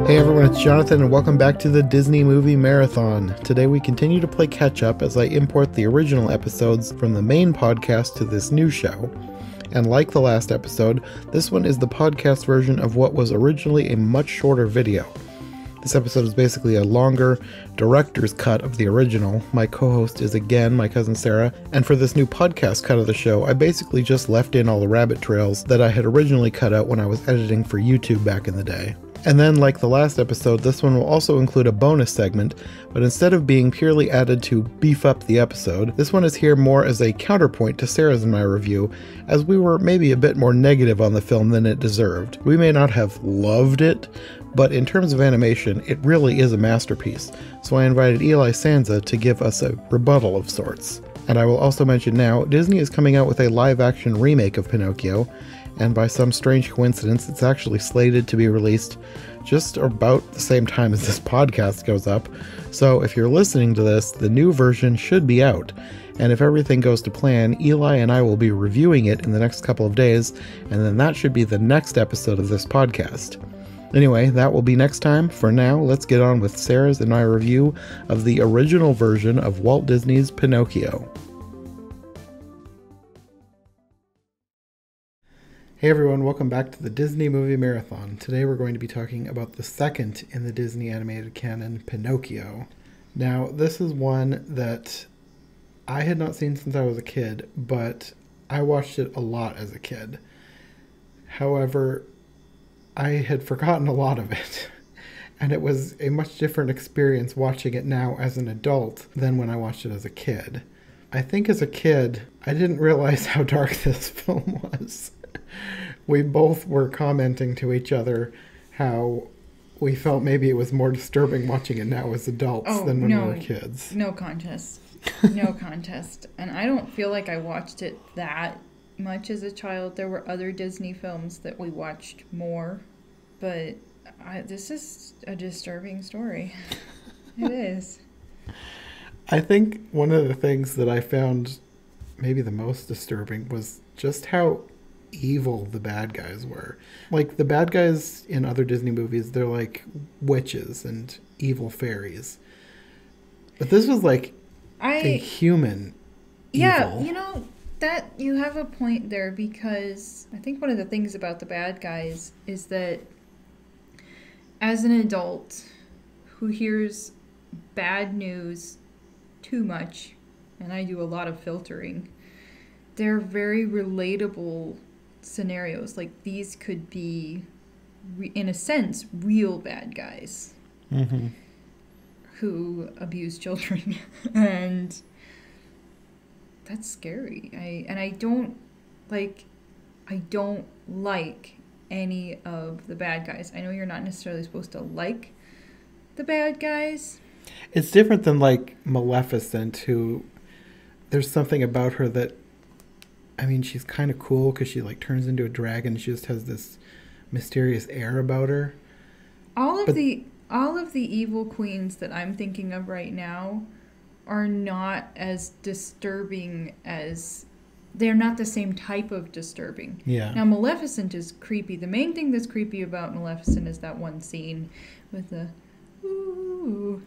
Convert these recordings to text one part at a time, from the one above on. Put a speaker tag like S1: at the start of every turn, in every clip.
S1: Hey everyone, it's Jonathan and welcome back to the Disney Movie Marathon. Today we continue to play catch up as I import the original episodes from the main podcast to this new show. And like the last episode, this one is the podcast version of what was originally a much shorter video. This episode is basically a longer director's cut of the original. My co-host is again my cousin Sarah, and for this new podcast cut of the show, I basically just left in all the rabbit trails that I had originally cut out when I was editing for YouTube back in the day. And then, like the last episode, this one will also include a bonus segment, but instead of being purely added to beef up the episode, this one is here more as a counterpoint to Sarah's and my review, as we were maybe a bit more negative on the film than it deserved. We may not have loved it, but in terms of animation, it really is a masterpiece, so I invited Eli Sanza to give us a rebuttal of sorts. And I will also mention now, Disney is coming out with a live-action remake of Pinocchio, and by some strange coincidence, it's actually slated to be released just about the same time as this podcast goes up. So if you're listening to this, the new version should be out. And if everything goes to plan, Eli and I will be reviewing it in the next couple of days, and then that should be the next episode of this podcast. Anyway, that will be next time. For now, let's get on with Sarah's and my review of the original version of Walt Disney's Pinocchio. Hey everyone, welcome back to the Disney Movie Marathon. Today we're going to be talking about the second in the Disney animated canon, Pinocchio. Now, this is one that I had not seen since I was a kid, but I watched it a lot as a kid. However, I had forgotten a lot of it, and it was a much different experience watching it now as an adult than when I watched it as a kid. I think as a kid, I didn't realize how dark this film was. We both were commenting to each other how we felt maybe it was more disturbing watching it now as adults than when we were kids.
S2: No contest. No contest. And I don't feel like I watched it that much as a child. There were other Disney films that we watched more, but this is a disturbing story. It is.
S1: I think one of the things that I found maybe the most disturbing was just how evil the bad guys were. Like, the bad guys in other Disney movies, they're like witches and evil fairies. But this was like a human evil.
S2: Yeah, that you have a point there, because I think one of the things about the bad guys is that as an adult who hears bad news too much, and I do a lot of filtering, they're very relatable scenarios. Like, these could be, in a sense, real bad guys who abuse children. And that's scary. I don't like any of the bad guys. I know you're not necessarily supposed to like the bad guys.
S1: It's different than like Maleficent, who there's something about her that, I mean, she's kind of cool because she like turns into a dragon. She just has this mysterious air about her. All of the
S2: evil queens that I'm thinking of right now are not as disturbing as... They're not the same type of disturbing.
S1: Yeah. Now,
S2: Maleficent is creepy. The main thing that's creepy about Maleficent is that one scene with the... Ooh.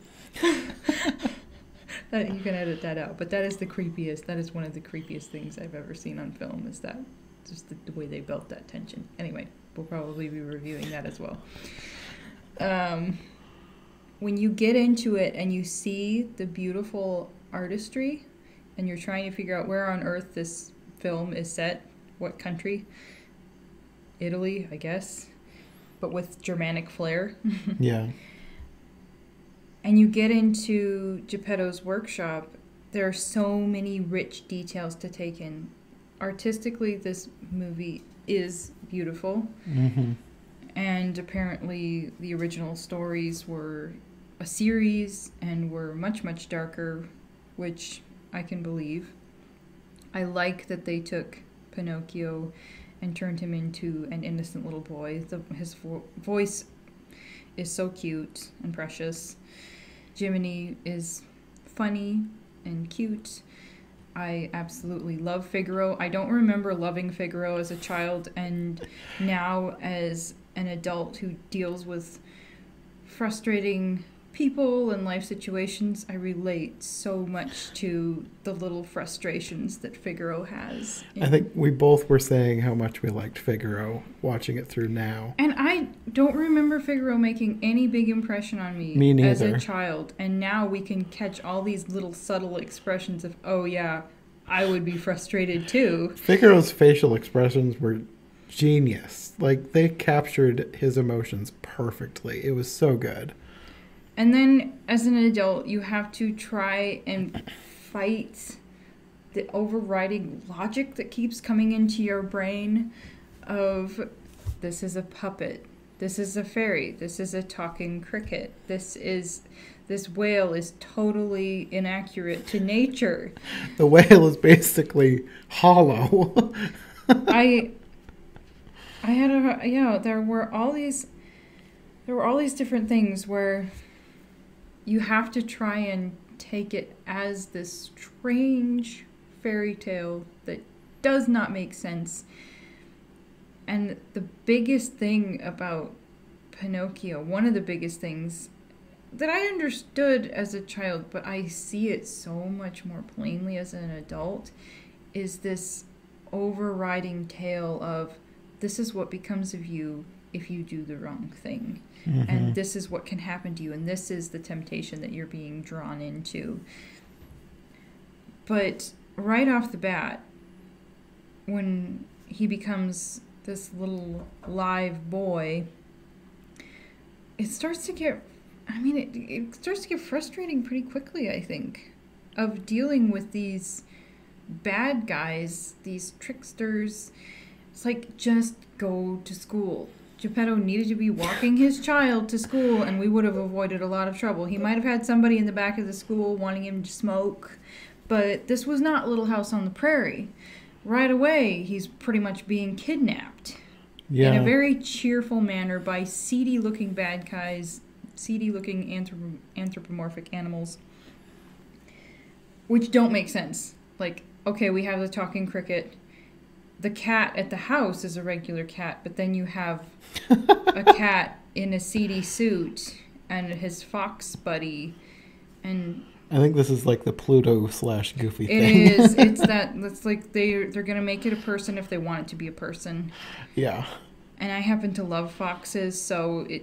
S2: That you can edit that out, but that is the creepiest. That is one of the creepiest things I've ever seen on film. Is that just the way they built that tension? Anyway, we'll probably be reviewing that as well. When you get into it and you see the beautiful artistry, and you're trying to figure out where on earth this film is set, what country? Italy, I guess, but with Germanic flair.
S1: Yeah.
S2: And you get into Geppetto's workshop, there are so many rich details to take in. Artistically, this movie is beautiful. Mm-hmm. And apparently the original stories were a series and were much, much darker, which I can believe. I like that they took Pinocchio and turned him into an innocent little boy. His voice is so cute and precious. Jiminy is funny and cute. I absolutely love Figaro. I don't remember loving Figaro as a child, and now as an adult who deals with frustrating people and life situations, I relate so much to the little frustrations that Figaro has.
S1: I think we both were saying how much we liked Figaro watching it through now.
S2: And I don't remember Figaro making any big impression on me as a child. And now we can catch all these little subtle expressions of, oh yeah, I would be frustrated too.
S1: Figaro's facial expressions were genius. Like, they captured his emotions perfectly. It was so good.
S2: And then, as an adult, you have to try and fight the overriding logic that keeps coming into your brain of, this is a puppet, this is a fairy, this is a talking cricket, this whale is totally inaccurate to nature.
S1: The whale is basically hollow.
S2: I had there were all these different things where you have to try and take it as this strange fairy tale that does not make sense. And the biggest thing about Pinocchio, one of the biggest things that I understood as a child, but I see it so much more plainly as an adult, is this overriding tale of, this is what becomes of you if you do the wrong thing. Mm-hmm. And this is what can happen to you, and this is the temptation that you're being drawn into. But right off the bat, when he becomes this little live boy, it starts to get, it starts to get frustrating pretty quickly, I think, of dealing with these bad guys, these tricksters. It's like, just go to school. Geppetto needed to be walking his child to school, and we would have avoided a lot of trouble. He might have had somebody in the back of the school wanting him to smoke, but this was not Little House on the Prairie. Right away, he's pretty much being kidnapped in a very cheerful manner by seedy-looking bad guys, seedy-looking anthropomorphic animals, which don't make sense. Like, okay, we have the talking cricket. The cat at the house is a regular cat, but then you have a cat in a seedy suit and his fox buddy, and
S1: I think this is like the Pluto/Goofy thing.
S2: It is. It's like they're gonna make it a person if they want it to be a person.
S1: Yeah.
S2: And I happen to love foxes, so I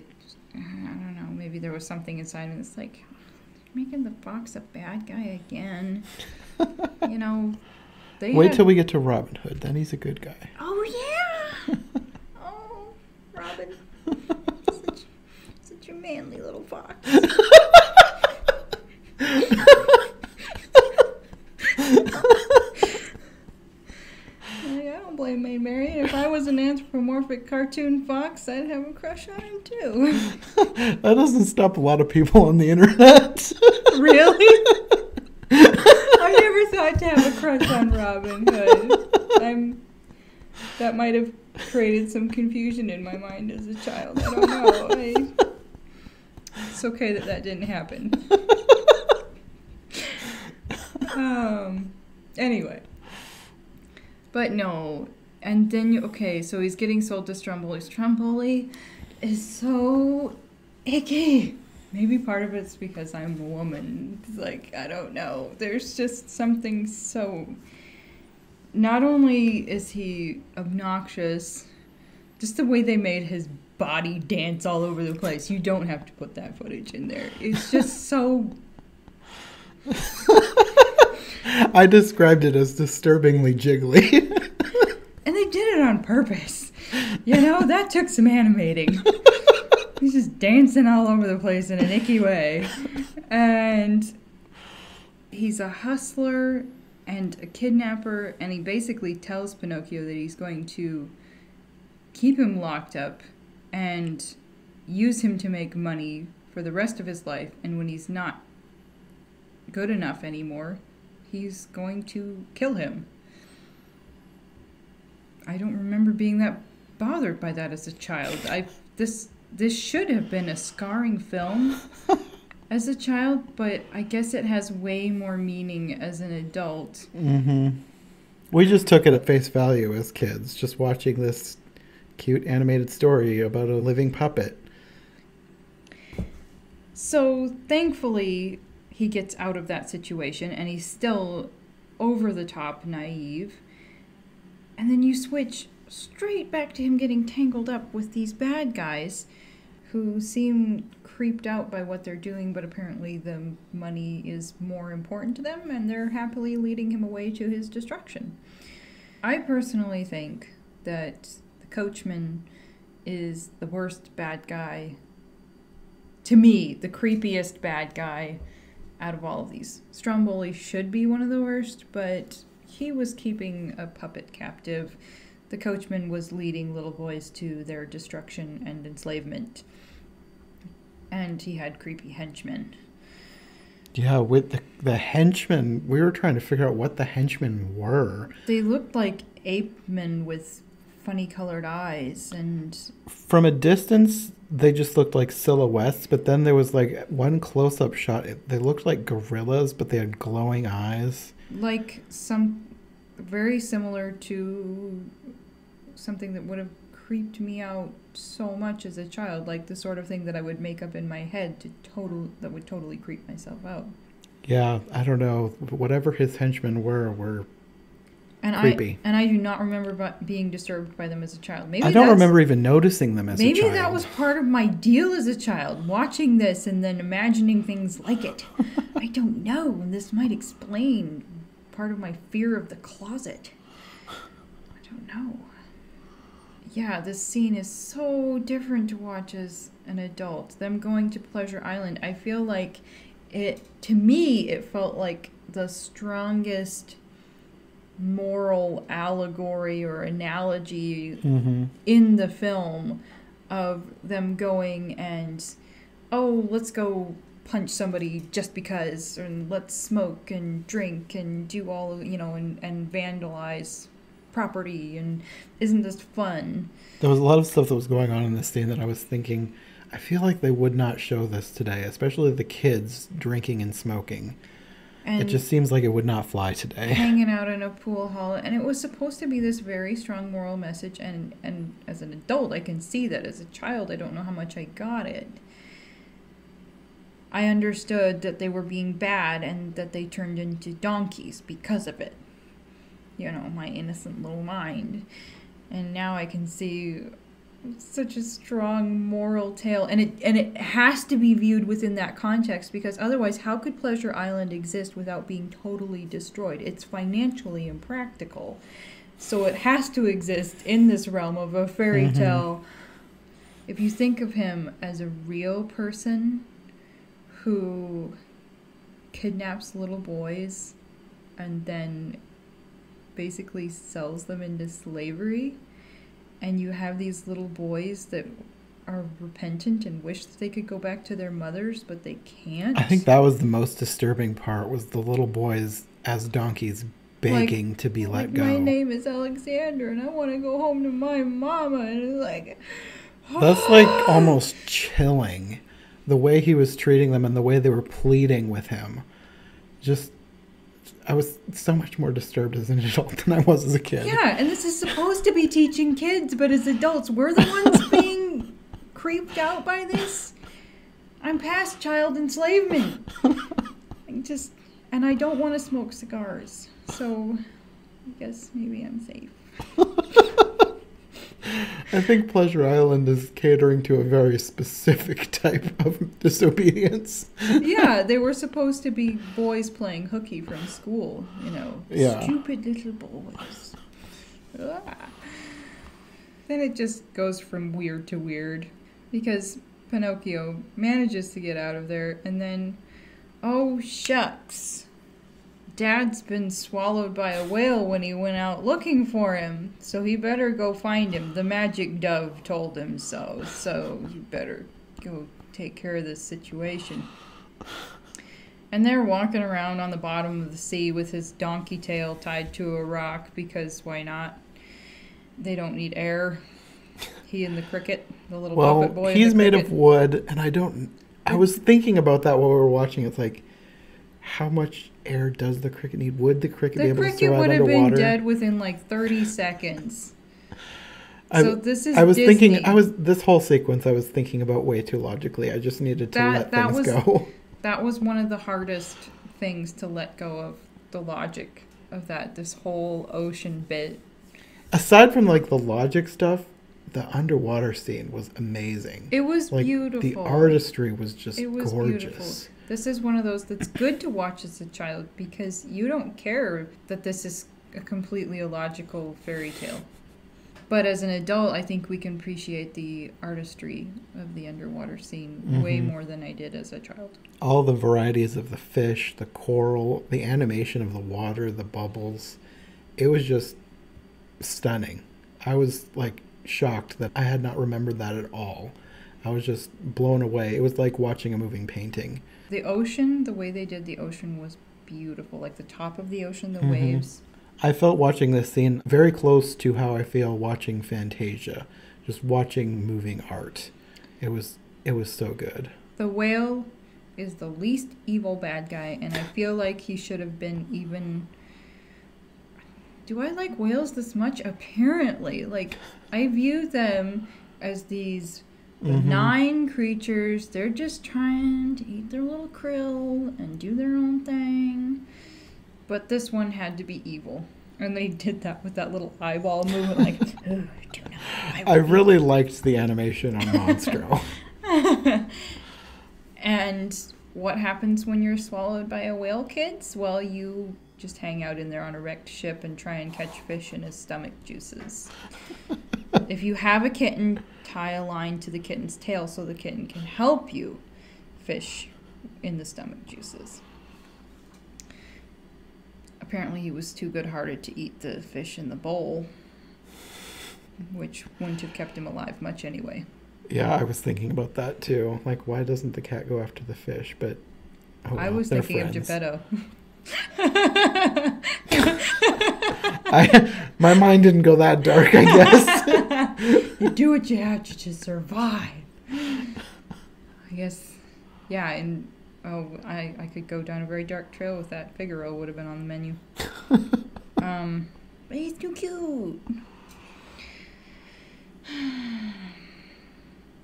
S2: don't know, maybe there was something inside me that's like, making the fox a bad guy again. You know. Wait till we get to Robin Hood, then he's a good guy. Oh, yeah! Oh, Robin. Such a manly little fox. I don't blame Maid Marian. If I was an anthropomorphic cartoon fox, I'd have a crush on him, too.
S1: That doesn't stop a lot of people on the internet.
S2: Really? I never thought to have a crush on Robin Hood. That might have created some confusion in my mind as a child. I don't know. It's okay that didn't happen. Anyway. But no. And then, so he's getting sold to Stromboli. Stromboli is so icky. Maybe part of it's because I'm a woman. It's like, I don't know. There's just something so... Not only is he obnoxious, just the way they made his body dance all over the place. You don't have to put that footage in there. It's just so...
S1: I described it as disturbingly jiggly.
S2: And they did it on purpose. You know, that took some animating. He's just dancing all over the place in an icky way. And he's a hustler and a kidnapper, and he basically tells Pinocchio that he's going to keep him locked up and use him to make money for the rest of his life. And when he's not good enough anymore, he's going to kill him. I don't remember being that bothered by that as a child. This should have been a scarring film as a child, but I guess it has way more meaning as an adult.
S1: Mm-hmm. We just took it at face value as kids, just watching this cute animated story about a living puppet.
S2: So thankfully, he gets out of that situation, and he's still over the top naive. And then you switch straight back to him getting tangled up with these bad guys who seem creeped out by what they're doing, but apparently the money is more important to them, and they're happily leading him away to his destruction. I personally think that the coachman is the worst bad guy. To me, the creepiest bad guy out of all of these. Stromboli should be one of the worst, but he was keeping a puppet captive. The coachman was leading little boys to their destruction and enslavement. And he had creepy henchmen.
S1: Yeah, with the henchmen, we were trying to figure out what the henchmen were.
S2: They looked like ape men with funny colored eyes, and
S1: from a distance they just looked like silhouettes, but then there was like one close-up shot. They looked like gorillas, but they had glowing eyes.
S2: Like some very similar to something that would have creeped me out so much as a child, like the sort of thing that I would make up in my head that would totally creep myself out.
S1: Yeah, I don't know. Whatever his henchmen were creepy.
S2: I do not remember being disturbed by them as a child.
S1: I don't remember even noticing them as a child.
S2: Maybe that was part of my deal as a child, watching this and then imagining things like it. I don't know. This might explain part of my fear of the closet. I don't know. Yeah, this scene is so different to watch as an adult. Them going to Pleasure Island, I feel like to me, it felt like the strongest moral allegory or analogy in the film of them going and, oh, let's go punch somebody just because, and let's smoke and drink and do all of, and vandalize property, and isn't this fun?
S1: There was a lot of stuff that was going on in this scene that I was thinking, I feel like they would not show this today, especially the kids drinking and smoking. And it just seems like it would not fly today.
S2: Hanging out in a pool hall. And it was supposed to be this very strong moral message. And as an adult, I can see that. As a child, I don't know how much I got it. I understood that they were being bad and that they turned into donkeys because of it. My innocent little mind. And now I can see such a strong moral tale, and it has to be viewed within that context, because otherwise how could Pleasure Island exist without being totally destroyed? It's financially impractical, so it has to exist in this realm of a fairy tale. If you think of him as a real person who kidnaps little boys and then basically sells them into slavery, and you have these little boys that are repentant and wish that they could go back to their mothers, but they can't.
S1: I think that was the most disturbing part, was the little boys as donkeys begging to be let go.
S2: My name is Alexander, and I want to go home to my mama. And it's like...
S1: That's like almost chilling, the way he was treating them and the way they were pleading with him. I was so much more disturbed as an adult than I was as a kid.
S2: Yeah, and this is supposed to be teaching kids, but as adults, we're the ones being creeped out by this. I'm past child enslavement. And I don't want to smoke cigars, so I guess maybe I'm safe.
S1: I think Pleasure Island is catering to a very specific type of disobedience.
S2: Yeah, they were supposed to be boys playing hooky from school,
S1: Yeah.
S2: Stupid little boys. Then it just goes from weird to weird, because Pinocchio manages to get out of there, and then, oh shucks, Dad's been swallowed by a whale when he went out looking for him, so he better go find him. The magic dove told him so you better go take care of this situation. And they're walking around on the bottom of the sea with his donkey tail tied to a rock, because why not? They don't need air. He and the cricket, the little puppet boy.
S1: He's made of wood, and I was thinking about that while we were watching. It's like, how much air does the cricket need? Would the cricket be able to survive underwater?
S2: The cricket would have been dead within like 30 seconds. So this is
S1: I was
S2: Disney.
S1: thinking, this whole sequence I was thinking about way too logically. I just needed to let things go.
S2: That was one of the hardest things to let go of, the logic of that, this whole ocean bit.
S1: Aside from like the logic stuff, the underwater scene was amazing.
S2: It was
S1: like,
S2: beautiful.
S1: The artistry was just gorgeous.
S2: Beautiful. This is one of those that's good to watch as a child because you don't care that this is a completely illogical fairy tale. But as an adult, I think we can appreciate the artistry of the underwater scene way more than I did as a child.
S1: All the varieties of the fish, the coral, the animation of the water, the bubbles. It was just stunning. I was like shocked that I had not remembered that at all. I was just blown away. It was like watching a moving painting.
S2: The ocean, the way they did the ocean was beautiful. Like the top of the ocean, the waves.
S1: I felt watching this scene very close to how I feel watching Fantasia, just watching moving art. It was so good.
S2: The whale is the least evil bad guy, and I feel like he should have been even... Do I like whales this much? Apparently. Like, I view them as these benign creatures. They're just trying to eat their little krill and do their own thing. But this one had to be evil. And they did that with that little eyeball movement, like, oh, do not.
S1: I really liked the animation on Monstro.
S2: And what happens when you're swallowed by a whale, kids? Well, you just hang out in there on a wrecked ship and try and catch fish in his stomach juices. If you have a kitten, tie a line to the kitten's tail so the kitten can help you fish in the stomach juices. Apparently he was too good-hearted to eat the fish in the bowl, which wouldn't have kept him alive much anyway.
S1: Yeah, I was thinking about that too. Like, why doesn't the cat go after the fish? But
S2: I was thinking of Geppetto.
S1: My mind didn't go that dark, I guess.
S2: You do what you have to survive. I guess, yeah, and I could go down a very dark trail with that. Figaro would have been on the menu. But he's too cute.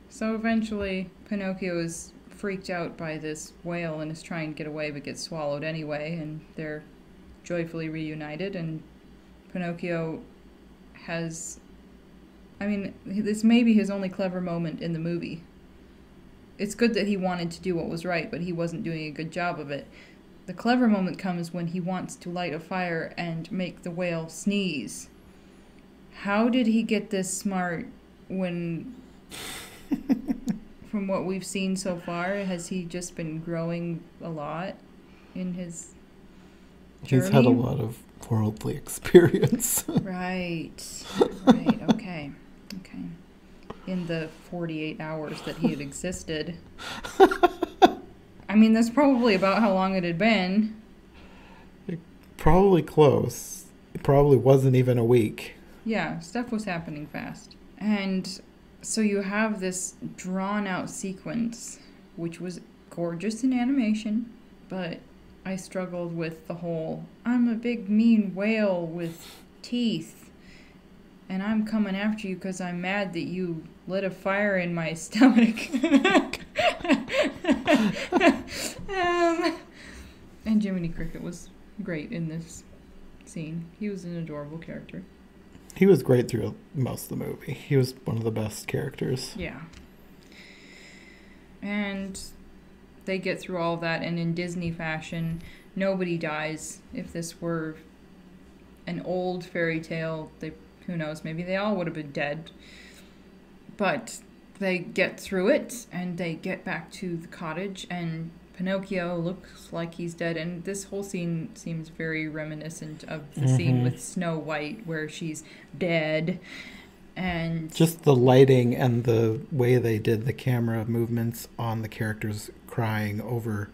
S2: So eventually, Pinocchio is freaked out by this whale and is trying to get away but gets swallowed anyway, and they're joyfully reunited, and Pinocchio has... I mean, this may be his only clever moment in the movie. It's good that he wanted to do what was right, but he wasn't doing a good job of it. The clever moment comes when he wants to light a fire and make the whale sneeze. How did he get this smart when... From what we've seen so far, has he just been growing a lot in his journey?
S1: He's had a lot of worldly experience.
S2: Right, okay. In the 48 hours that he had existed. I mean, that's probably about how long it had been.
S1: Probably close. It probably wasn't even a week.
S2: Yeah, stuff was happening fast. And so you have this drawn-out sequence, which was gorgeous in animation, but I struggled with the whole, I'm a big mean whale with teeth, and I'm coming after you because I'm mad that you lit a fire in my stomach. And Jiminy Cricket was great in this scene. He was an adorable character.
S1: He was great through most of the movie. He was one of the best characters.
S2: Yeah. And they get through all of that, and in Disney fashion, nobody dies. If this were an old fairy tale, who knows, maybe they all would have been dead. But they get through it, and they get back to the cottage, and Pinocchio looks like he's dead, and this whole scene seems very reminiscent of the scene with Snow White, where she's dead, and...
S1: Just the lighting and the way they did the camera movements on the characters crying over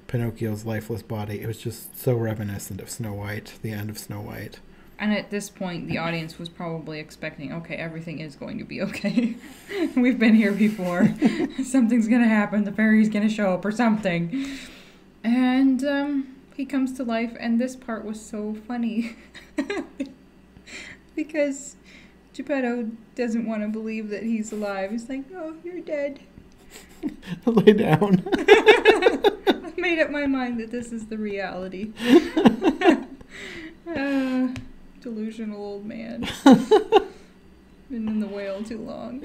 S1: Pinocchio's lifeless body, it was just so reminiscent of Snow White, the end of Snow White.
S2: And at this point, the audience was probably expecting, okay, everything is going to be okay. We've been here before. Something's going to happen. The fairy's going to show up or something. And he comes to life, and this part was so funny. Because Geppetto doesn't want to believe that he's alive. He's like, oh, you're dead.
S1: Lay down.
S2: I've made up my mind that this is the reality. Delusional old man. Been in the whale too long.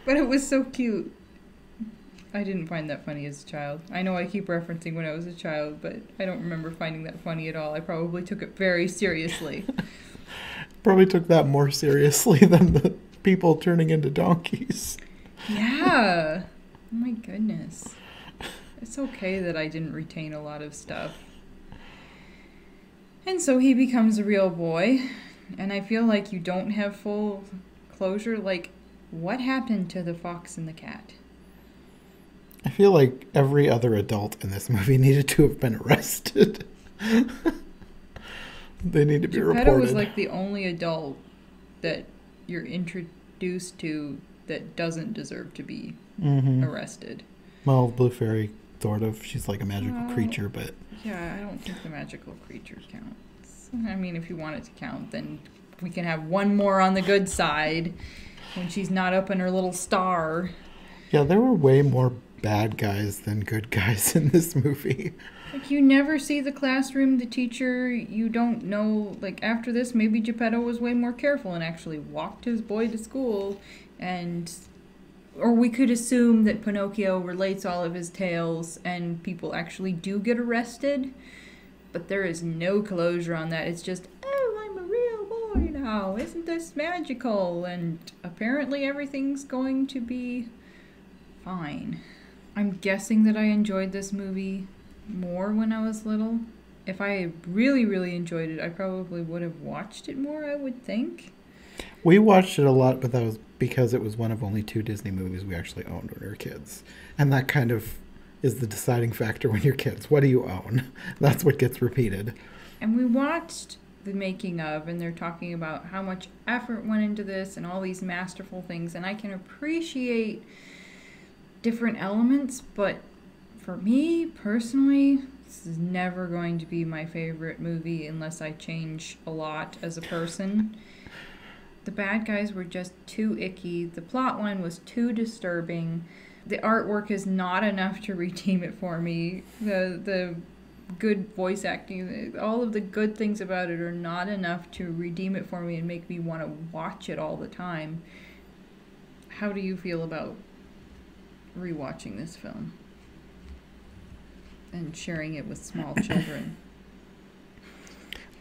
S2: But it was so cute. I didn't find that funny as a child. I know I keep referencing when I was a child, but I don't remember finding that funny at all. I probably took it very seriously.
S1: Probably took that more seriously than the people turning into donkeys.
S2: Yeah. Oh my goodness. It's okay that I didn't retain a lot of stuff. And so he becomes a real boy, and I feel like you don't have full closure. Like, what happened to the fox and the cat?
S1: I feel like every other adult in this movie needed to have been arrested. They need to be reported.
S2: Geppetto was like the only adult that you're introduced to that doesn't deserve to be arrested.
S1: Well, Blue Fairy, sort of. She's like a magical creature, but...
S2: Yeah, I don't think the magical creature counts. I mean, if you want it to count, then we can have one more on the good side when she's not up in her little star.
S1: Yeah, there were way more bad guys than good guys in this movie.
S2: Like, you never see the classroom, the teacher, you don't know, like, after this, maybe Geppetto was way more careful and actually walked his boy to school, or we could assume that Pinocchio relates all of his tales and people actually do get arrested, but there is no closure on that. It's just, oh, I'm a real boy now, isn't this magical? And apparently everything's going to be fine. I'm guessing that I enjoyed this movie more when I was little. If I really, really enjoyed it, I probably would have watched it more, I would think.
S1: We watched it a lot, but that was because it was one of only 2 Disney movies we actually owned when we were kids. And that kind of is the deciding factor when you're kids. What do you own? That's what gets repeated.
S2: And we watched the making of, and they're talking about how much effort went into this and all these masterful things. And I can appreciate different elements, but for me, personally, this is never going to be my favorite movie unless I change a lot as a person. The bad guys were just too icky. The plot line was too disturbing. The artwork is not enough to redeem it for me. The good voice acting, all of the good things about it are not enough to redeem it for me and make me want to watch it all the time. How do you feel about rewatching this film and sharing it with small children?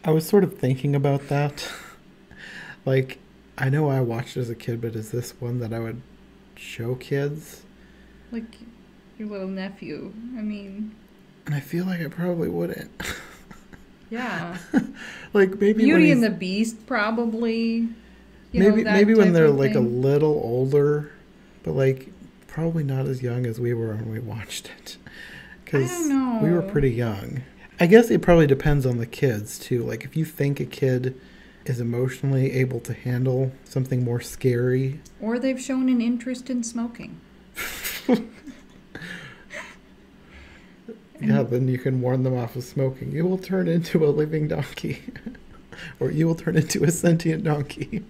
S1: I was sort of thinking about that. Like, I know I watched it as a kid, but is this one that I would show kids?
S2: Like your little nephew. I mean...
S1: And I feel like I probably wouldn't.
S2: Yeah.
S1: Like, maybe
S2: Beauty and the Beast, probably.
S1: Maybe when they're, like, a little older, but, like, probably not as young as we were when we watched it. Because we were pretty young. I guess it probably depends on the kids, too. Like, if you think a kid is emotionally able to handle something more scary.
S2: Or they've shown an interest in smoking.
S1: Yeah, then you can warn them off of smoking. You will turn into a living donkey. Or you will turn into a sentient donkey.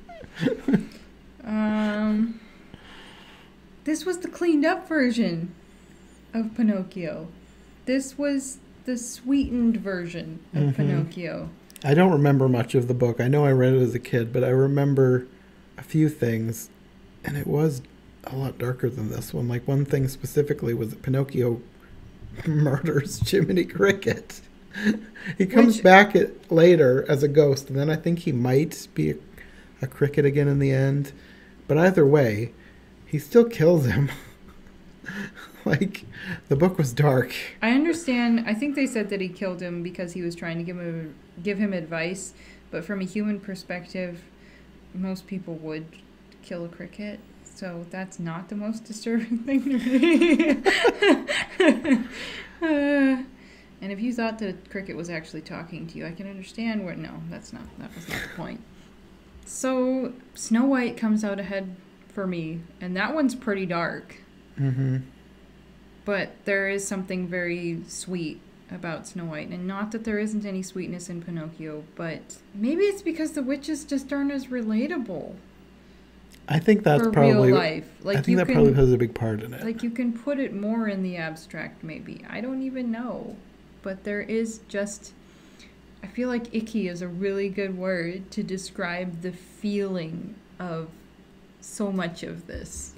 S2: This was the cleaned up version of Pinocchio. This was the sweetened version of Pinocchio.
S1: I don't remember much of the book. I know I read it as a kid, but I remember a few things, and it was a lot darker than this one. Like, one thing specifically was that Pinocchio murders Jiminy Cricket. He comes back later as a ghost, and then I think he might be a cricket again in the end. But either way, he still kills him. Like, the book was dark.
S2: I understand. I think they said that he killed him because he was trying to give him advice. But from a human perspective, most people would kill a cricket. So that's not the most disturbing thing to me. And if you thought that a cricket was actually talking to you, I can understand where... No, that was not the point. So Snow White comes out ahead for me. And that one's pretty dark.
S1: Mm-hmm.
S2: But there is something very sweet about Snow White. And not that there isn't any sweetness in Pinocchio, but maybe it's because the witches just aren't as relatable.
S1: I think that's
S2: for
S1: probably
S2: real life. Like,
S1: I think that probably plays a big part in it.
S2: Like, you can put it more in the abstract, maybe. I don't even know. But there is just... I feel like icky is a really good word to describe the feeling of so much of this.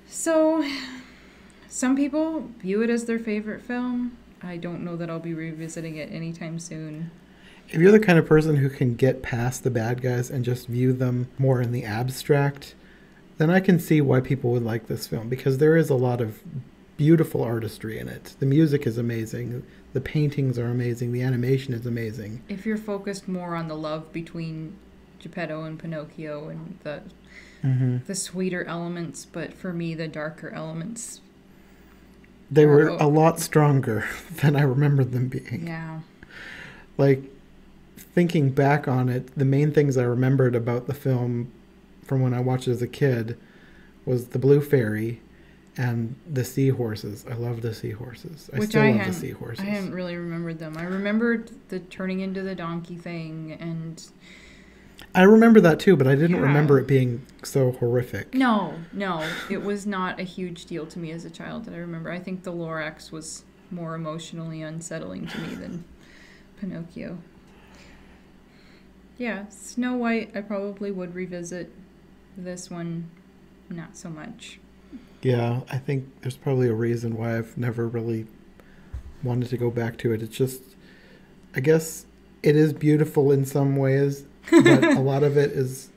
S2: So, some people view it as their favorite film. I don't know that I'll be revisiting it anytime soon.
S1: If you're the kind of person who can get past the bad guys and just view them more in the abstract, then I can see why people would like this film, because there is a lot of beautiful artistry in it. The music is amazing. The paintings are amazing. The animation is amazing.
S2: If you're focused more on the love between Geppetto and Pinocchio and the sweeter elements, but for me, the darker elements...
S1: They were a lot stronger than I remembered them being.
S2: Yeah.
S1: Like, thinking back on it, the main things I remembered about the film from when I watched it as a kid was the blue fairy and the seahorses. I love the seahorses. I still love the seahorses.
S2: I hadn't really remembered them. I remembered the turning into the donkey thing, and...
S1: I remember that too, but I didn't remember it being so horrific.
S2: No. It was not a huge deal to me as a child that I remember. I think the Lorax was more emotionally unsettling to me than Pinocchio. Yeah, Snow White, I probably would revisit. This one, not so much.
S1: Yeah, I think there's probably a reason why I've never really wanted to go back to it. It's just, I guess it is beautiful in some ways, but a lot of it is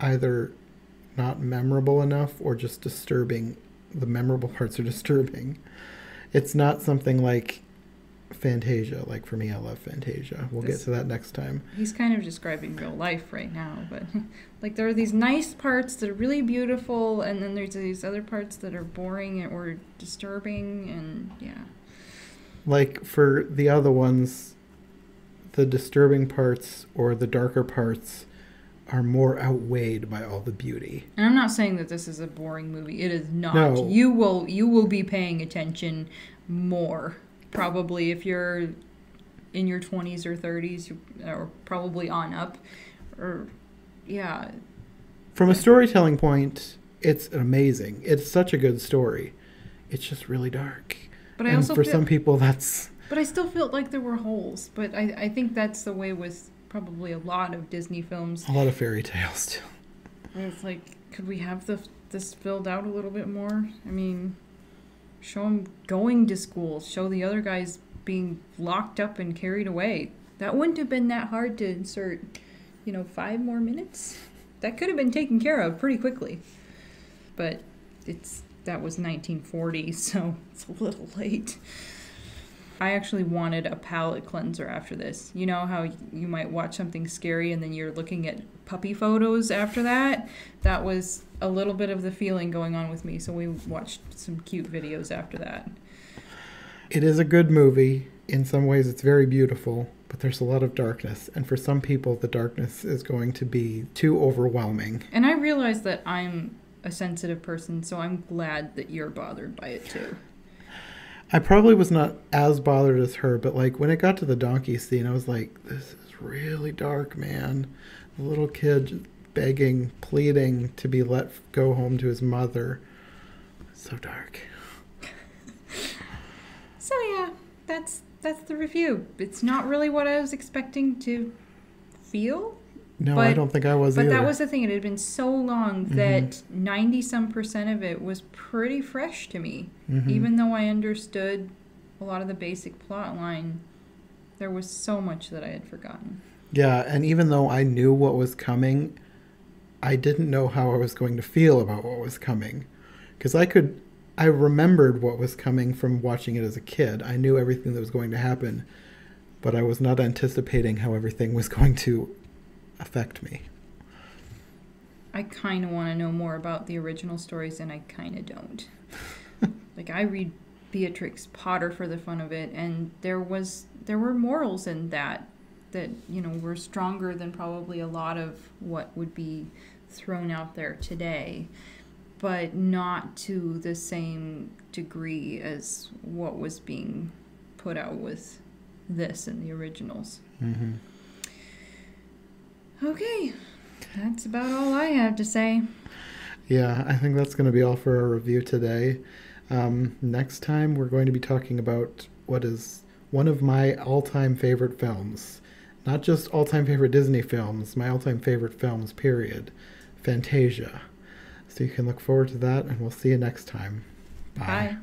S1: either not memorable enough or just disturbing. The memorable parts are disturbing. It's not something like Fantasia. Like, for me, I love Fantasia. We'll get to that next time.
S2: He's kind of describing real life right now, but like, there are these nice parts that are really beautiful, and then there's these other parts that are boring or disturbing, and yeah.
S1: Like, for the other ones, the disturbing parts or the darker parts are more outweighed by all the beauty.
S2: And I'm not saying that this is a boring movie. It is not.
S1: No.
S2: You will be paying attention more. Probably if you're in your 20s or 30s, or probably on up. Or, yeah.
S1: From a storytelling point, it's amazing. It's such a good story. It's just really dark.
S2: But I also
S1: for some people, that's...
S2: But I still felt like there were holes. But I think that's the way with probably a lot of Disney films.
S1: A lot of fairy tales, too.
S2: It's like, could we have this filled out a little bit more? I mean... Show them going to school. Show the other guys being locked up and carried away. That wouldn't have been that hard to insert, 5 more minutes. That could have been taken care of pretty quickly. But that was 1940, so it's a little late. I actually wanted a palate cleanser after this. You know how you might watch something scary and then you're looking at puppy photos after that? That was a little bit of the feeling going on with me, so we watched some cute videos after that.
S1: It is a good movie. In some ways, it's very beautiful, but there's a lot of darkness. And for some people, the darkness is going to be too overwhelming.
S2: And I realize that I'm a sensitive person, so I'm glad that you're bothered by it too.
S1: I probably was not as bothered as her, but like when it got to the donkey scene, I was like, this is really dark, man. The little kid begging, pleading to be let go home to his mother. It's so dark.
S2: So yeah, that's the review. It's not really what I was expecting to feel.
S1: No, I don't think I was either.
S2: But that was the thing. It had been so long that 90-some% of it was pretty fresh to me. Mm-hmm. Even though I understood a lot of the basic plot line, there was so much that I had forgotten.
S1: Yeah, and even though I knew what was coming, I didn't know how I was going to feel about what was coming. Because I remembered what was coming from watching it as a kid. I knew everything that was going to happen, but I was not anticipating how everything was going to affect me.
S2: I kind of want to know more about the original stories, and I kind of don't. Like, I read Beatrix Potter for the fun of it, and there were morals in that were stronger than probably a lot of what would be thrown out there today, but not to the same degree as what was being put out with this and the originals.
S1: Mm-hmm.
S2: Okay, that's about all I have to say.
S1: Yeah, I think that's going to be all for our review today. Next time, we're going to be talking about what is one of my all-time favorite films. Not just all-time favorite Disney films, my all-time favorite films, period. Fantasia. So you can look forward to that, and we'll see you next time. Bye.
S2: Bye.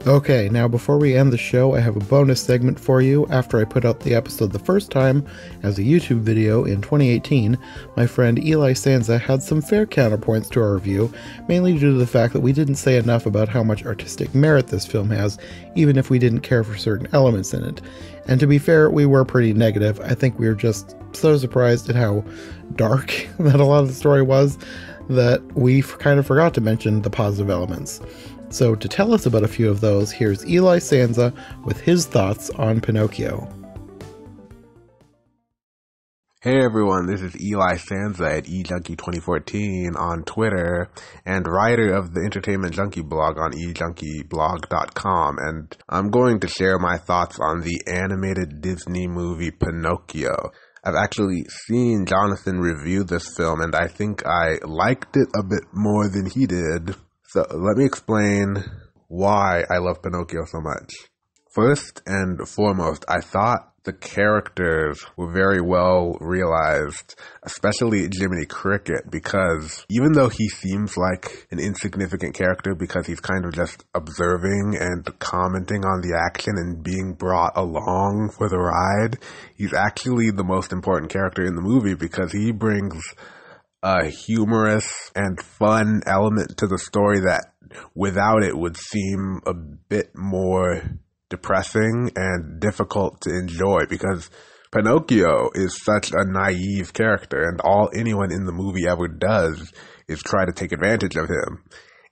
S1: Okay, now before we end the show, I have a bonus segment for you. After I put out the episode the first time as a YouTube video in 2018, my friend Eli Sanza had some fair counterpoints to our review, mainly due to the fact that we didn't say enough about how much artistic merit this film has, even if we didn't care for certain elements in it. And to be fair, we were pretty negative. I think we were just so surprised at how dark that a lot of the story was that we kind of forgot to mention the positive elements. So to tell us about a few of those, here's Eli Sanza with his thoughts on Pinocchio.
S3: Hey everyone, this is Eli Sanza at eJunkie2014 on Twitter and writer of the Entertainment Junkie blog on ejunkie.blog.com, and I'm going to share my thoughts on the animated Disney movie Pinocchio. I've actually seen Jonathan review this film, and I think I liked it a bit more than he did. So let me explain why I love Pinocchio so much. First and foremost, I thought the characters were very well realized, especially Jiminy Cricket, because even though he seems like an insignificant character because he's kind of just observing and commenting on the action and being brought along for the ride, he's actually the most important character in the movie because he brings a humorous and fun element to the story that without it would seem a bit more depressing and difficult to enjoy, because Pinocchio is such a naive character and all anyone in the movie ever does is try to take advantage of him,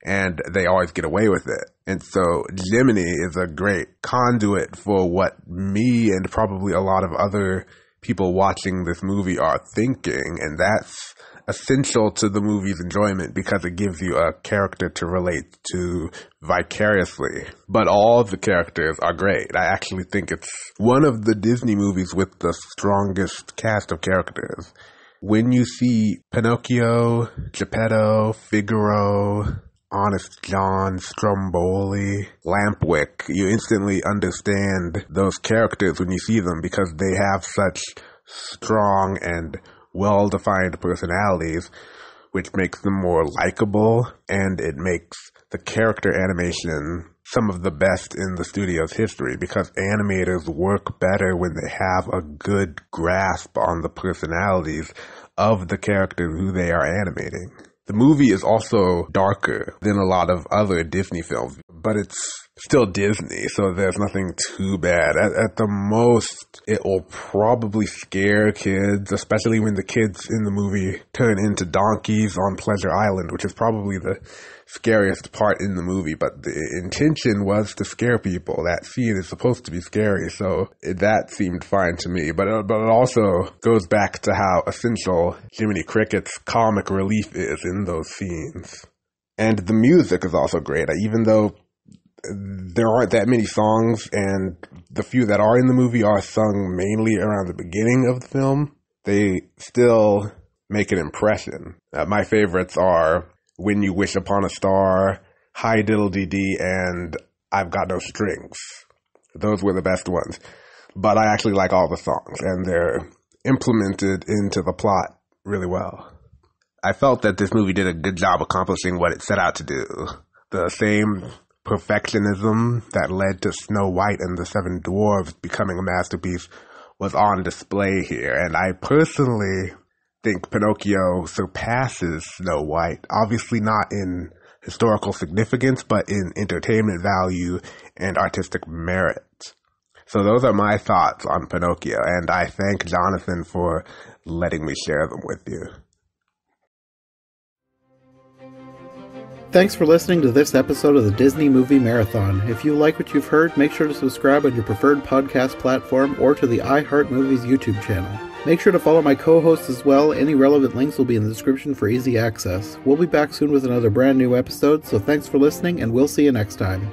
S3: and they always get away with it. And so Jiminy is a great conduit for what me and probably a lot of other people watching this movie are thinking, and that's essential to the movie's enjoyment because it gives you a character to relate to vicariously. But all the characters are great. I actually think it's one of the Disney movies with the strongest cast of characters. When you see Pinocchio, Geppetto, Figaro, Honest John, Stromboli, Lampwick, you instantly understand those characters when you see them because they have such strong and well-defined personalities, which makes them more likable, and it makes the character animation some of the best in the studio's history because animators work better when they have a good grasp on the personalities of the characters who they are animating. The movie is also darker than a lot of other Disney films, but it's still Disney, so there's nothing too bad. At the most, it will probably scare kids, especially when the kids in the movie turn into donkeys on Pleasure Island, which is probably the scariest part in the movie, but the intention was to scare people. That scene is supposed to be scary, so that seemed fine to me. But it also goes back to how essential Jiminy Cricket's comic relief is in those scenes. And the music is also great, even though there aren't that many songs, and the few that are in the movie are sung mainly around the beginning of the film. They still make an impression. My favorites are When You Wish Upon a Star, Hi Diddle Dee Dee, and I've Got No Strings. Those were the best ones. But I actually like all the songs, and they're implemented into the plot really well. I felt that this movie did a good job accomplishing what it set out to do. The same perfectionism that led to Snow White and the Seven Dwarfs becoming a masterpiece was on display here, and I personally think Pinocchio surpasses Snow White, obviously not in historical significance, but in entertainment value and artistic merit. So those are my thoughts on Pinocchio, and I thank Jonathan for letting me share them with you.
S1: Thanks for listening to this episode of the Disney Movie Marathon. If you like what you've heard, make sure to subscribe on your preferred podcast platform or to the iHeart Movies YouTube channel. Make sure to follow my co-hosts as well. Any relevant links will be in the description for easy access. We'll be back soon with another brand new episode, so thanks for listening, and we'll see you next time.